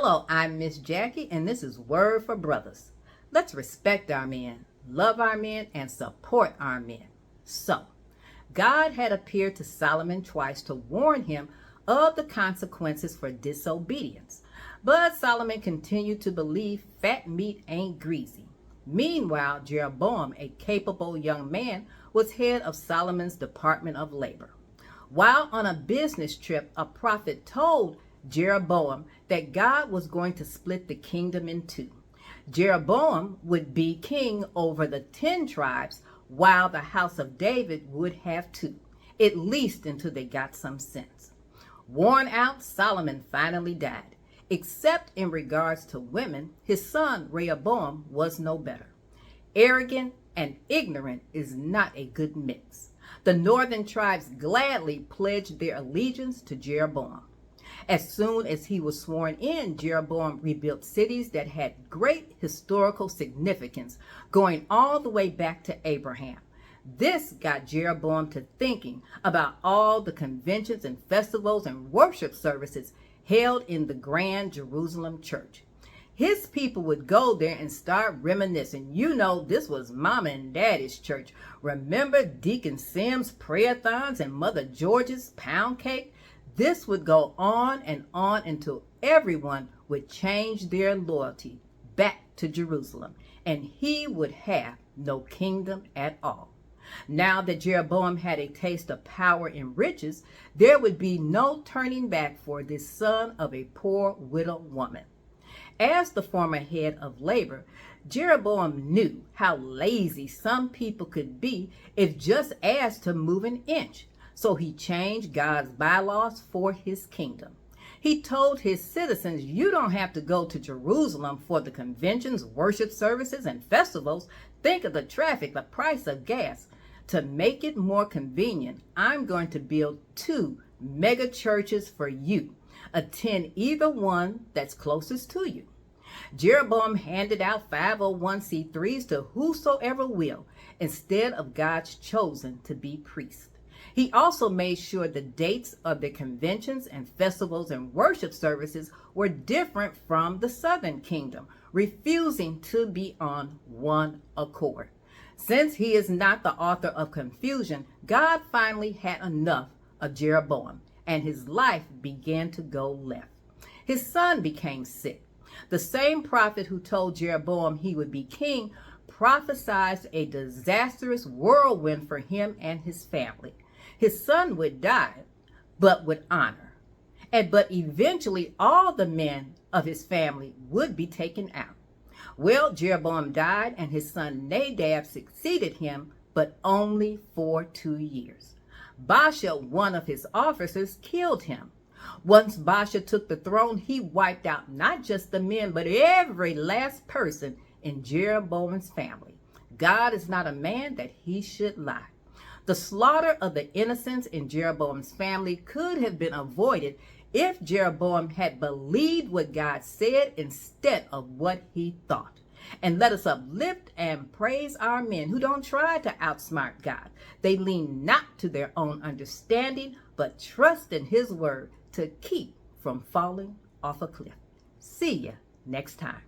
Hello, I'm Miss Jackie, and this is Word for Brothers. Let's respect our men, love our men, and support our men. So, God had appeared to Solomon twice to warn him of the consequences for disobedience. But Solomon continued to believe fat meat ain't greasy. Meanwhile, Jeroboam, a capable young man, was head of Solomon's Department of Labor. While on a business trip, a prophet told Jeroboam that God was going to split the kingdom in two. Jeroboam would be king over the 10 tribes, while the house of David would have 2, at least until they got some sense. Worn out, Solomon finally died. Except in regards to women, his son Rehoboam was no better. Arrogant and ignorant is not a good mix. The northern tribes gladly pledged their allegiance to Jeroboam. As soon as he was sworn in, Jeroboam rebuilt cities that had great historical significance, going all the way back to Abraham. This got Jeroboam to thinking about all the conventions and festivals and worship services held in the Grand Jerusalem Church. His people would go there and start reminiscing. You know, this was Mama and Daddy's church. Remember Deacon Sim's prayer-thons and Mother George's pound cake? This would go on until everyone would change their loyalty back to Jerusalem, and he would have no kingdom at all. Now that Jeroboam had a taste of power and riches, there would be no turning back for this son of a poor widow woman. As the former head of labor, Jeroboam knew how lazy some people could be if just asked to move an inch. So he changed God's bylaws for his kingdom. He told his citizens, you don't have to go to Jerusalem for the conventions, worship services, and festivals. Think of the traffic, the price of gas. To make it more convenient, I'm going to build 2 mega churches for you. Attend either one that's closest to you. Jeroboam handed out 501c3s to whosoever will, instead of God's chosen to be priests. He also made sure the dates of the conventions and festivals and worship services were different from the southern kingdom, refusing to be on one accord. Since he is not the author of confusion, God finally had enough of Jeroboam, and his life began to go left. His son became sick. The same prophet who told Jeroboam he would be king prophesied a disastrous whirlwind for him and his family. His son would die, but with honor. But eventually all the men of his family would be taken out. Well, Jeroboam died, and his son Nadab succeeded him, but only for 2 years. Baasha, one of his officers, killed him. Once Baasha took the throne, he wiped out not just the men, but every last person in Jeroboam's family. God is not a man that he should lie. The slaughter of the innocents in Jeroboam's family could have been avoided if Jeroboam had believed what God said instead of what he thought. And let us uplift and praise our men who don't try to outsmart God. They lean not to their own understanding, but trust in his word to keep from falling off a cliff. See ya next time.